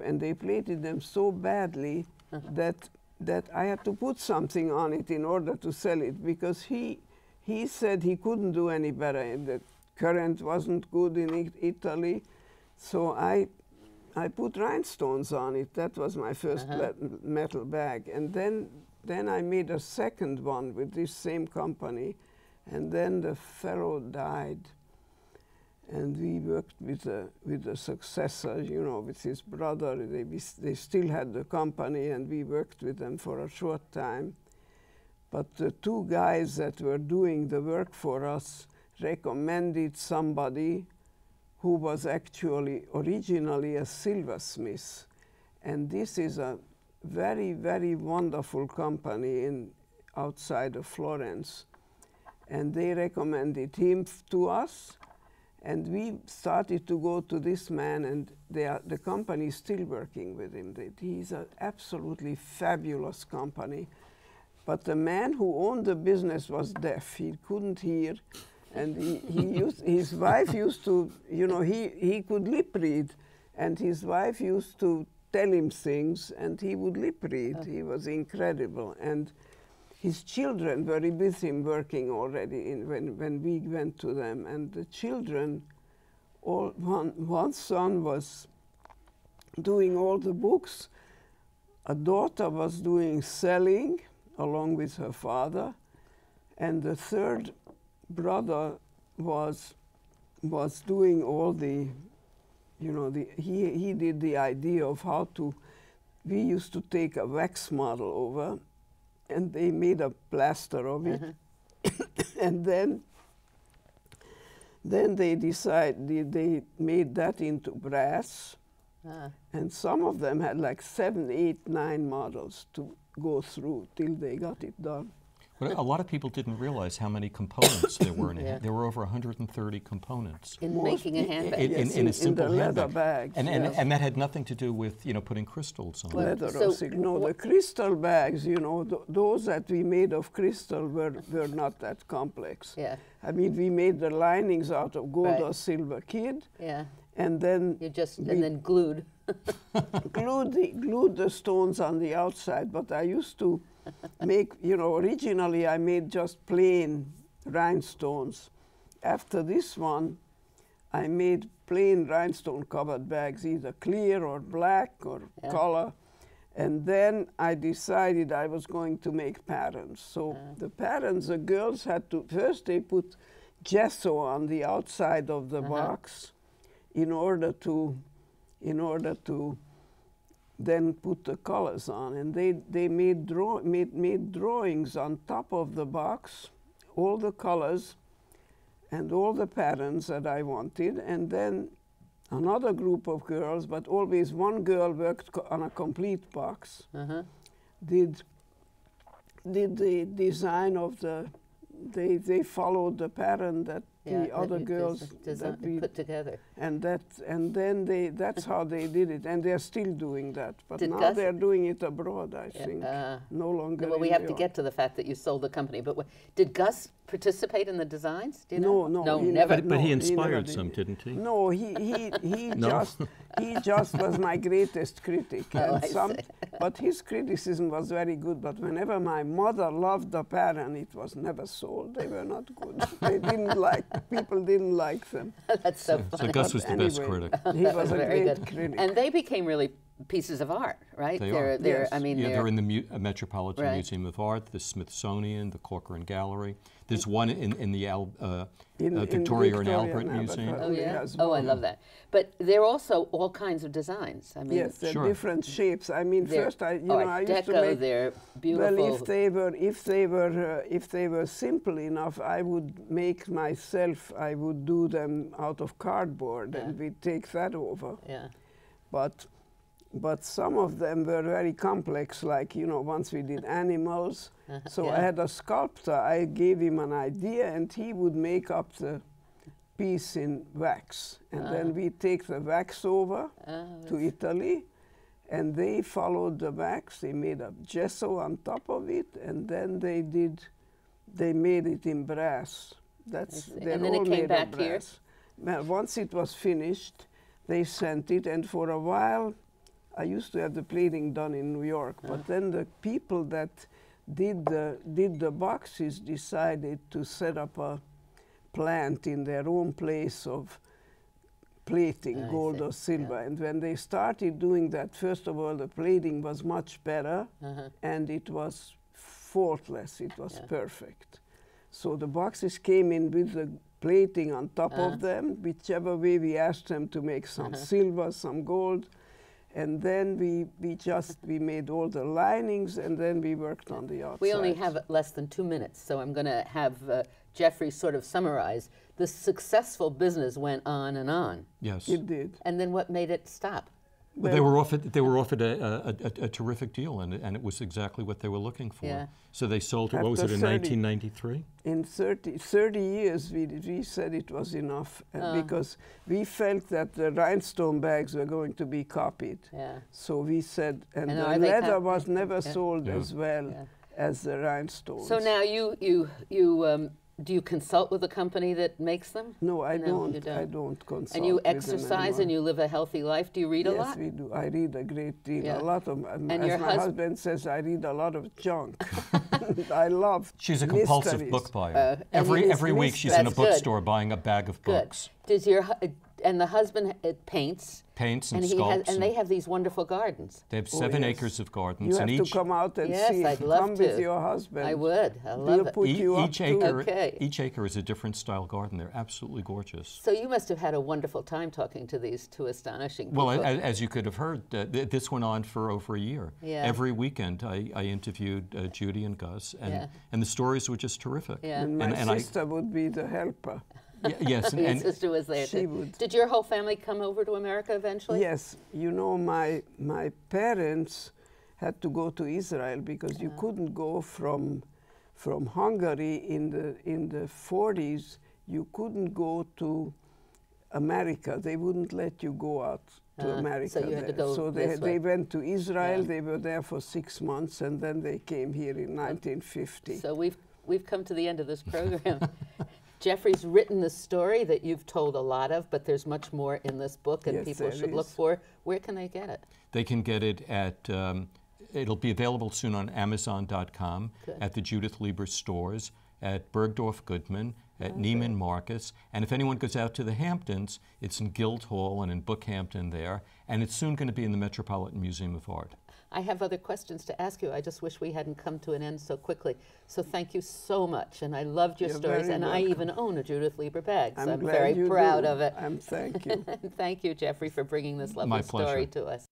and they plated them so badly that I had to put something on it in order to sell it, because he said he couldn't do any better, and the current wasn't good in Italy. So I put rhinestones on it. That was my first metal bag. And then I made a second one with this same company. And then the fellow died. And we worked with the successor, you know, with his brother. They still had the company, and we worked with them for a short time. But the two guys that were doing the work for us recommended somebody who was actually originally a silversmith. And this is a very, very wonderful company outside of Florence. And they recommended him to us, and we started to go to this man, and the company is still working with him. He's an absolutely fabulous company. But the man who owned the business was deaf. He couldn't hear. And his wife used to, you know, he could lip read, and his wife used to tell him things, and he would lip read. He was incredible. And his children were with him working already when we went to them. And the children, one son was doing all the books, a daughter was doing selling along with her father, and the third brother was doing all the, you know, he did the idea of how to, we used to take a wax model over, and they made a plaster of it. And then they decided, they made that into brass. And some of them had like 7, 8, 9 models to go through till they got it done. But a lot of people didn't realize how many components there were in it. There were over 130 components. In making a handbag. In a simple in the leather handbag. bags. And that had nothing to do with, you know, putting crystals on it. Leather or silk. No, the crystal bags, you know, those that we made of crystal were not that complex. I mean, we made the linings out of gold or silver kid. And then and then glued. glued the stones on the outside. But I used to make, you know, originally I made just plain rhinestones. After this one, I made plain rhinestone covered bags, either clear or black or color. And then I decided I was going to make patterns. So the patterns, the girls had to, first they put gesso on the outside of the box in order to then put the colors on. And they made drawings on top of the box, all the colors and all the patterns that I wanted. And then another group of girls, but always one girl worked on a complete box, did the design of the, they followed the pattern that the other girls that we put together. And then that's how they did it, and they're still doing that. But now they're doing it abroad, I think. No longer. Well, we have to get to the fact that you sold the company. But did Gus participate in the designs? Do you know? No, he never. But he inspired some, didn't he? No, he just was my greatest critic. But his criticism was very good. But whenever my mother loved the pattern, it was never sold. They were not good. They didn't like. People didn't like them. That's so funny. So Gus was the best critic. He was a great critic. And they became really pieces of art, right? They are. They're, I mean, they're in the Metropolitan Museum of Art, the Smithsonian, the Corcoran Gallery. There's one in the Victoria and Albert Museum. Oh, yeah? Oh, I love that. But they're also all kinds of designs. I mean, yes, they're different shapes. I mean, first I used to make. They're beautiful. Well, if they were simple enough, I would make myself. I would do them out of cardboard, and we'd take that over. But some of them were very complex, like, you know, once we did animals. So I had a sculptor, I gave him an idea, and he would make up the piece in wax. And then we take the wax over to Italy, and they followed the wax. They made a gesso on top of it, and then they made it in brass. And then it came back here? Well, once it was finished, they sent it, and for a while, I used to have the plating done in New York, but then the people that did the boxes decided to set up a plant in their own place of plating gold or silver. And when they started doing that, first of all, the plating was much better, and it was faultless. It was perfect. So the boxes came in with the plating on top of them, whichever way we asked them to make some silver, some gold. And then we made all the linings, and then we worked on the outside. We only have less than 2 minutes, so I'm going to have Jeffrey sort of summarize. The successful business went on and on. Yes. It did. And then what made it stop? Well, they were offered a terrific deal, and it was exactly what they were looking for. Yeah. So they sold, what was it, in 1993? In 30 years, we said it was enough, because we felt that the rhinestone bags were going to be copied. Yeah. So we said, and the are leather was never sold as well as the rhinestones. So now do you consult with the company that makes them? No, I don't. You don't. I don't consult. And you with them exercise anymore. and you live a healthy life. Do you read a lot? Yes, we do. I read a great deal. Yeah. A lot of. And as your my husband says, I read a lot of junk. I love. She's a compulsive mysteries. book buyer. Every week she's in a bookstore buying a bag of books. Does and the husband paints? Paints and sculpts. And they have these wonderful gardens. They have 7 acres of gardens. You have and to come out and see. I'd love come to. with your husband. I would. I love it. Put you each up acre, Okay. each acre is a different style garden. They're absolutely gorgeous. So you must have had a wonderful time talking to these two astonishing people. Well, as you could have heard, this went on for over a year. Yeah. Every weekend I interviewed Judy and Gus, and the stories were just terrific. Yeah. And my sister would be the helper. Yes, Your sister was there she too. would. Did your whole family come over to America eventually? Yes. You know, my parents had to go to Israel because you couldn't go from Hungary in the 40s. You couldn't go to America. They wouldn't let you go out to America. So you had to go So this way. they went to Israel. They were there for 6 months, and then they came here in 1950. So we've come to the end of this program. Jeffrey's written the story that you've told a lot of, but there's much more in this book, and Yes, people there should look is. for. Where can they get it? They can get it at, it'll be available soon on Amazon.com, at the Judith Leiber stores, at Bergdorf Goodman, at Neiman Marcus, and if anyone goes out to the Hamptons, it's in Guildhall and in Bookhampton there, and it's soon going to be in the Metropolitan Museum of Art. I have other questions to ask you. I just wish we hadn't come to an end so quickly. So thank you so much, and I loved your You're stories, very and I welcome. even own a Judith Leiber bag, so I'm glad very you proud do. of it. Thank you. Thank you, Jeffrey, for bringing this lovely My pleasure. story to us.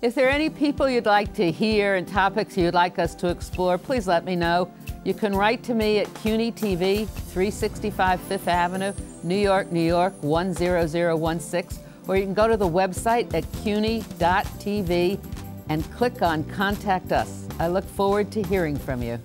If there are any people you'd like to hear and topics you'd like us to explore, please let me know. You can write to me at CUNY TV, 365 Fifth Avenue, New York, New York, 10016, or you can go to the website at cuny.tv and click on Contact Us. I look forward to hearing from you.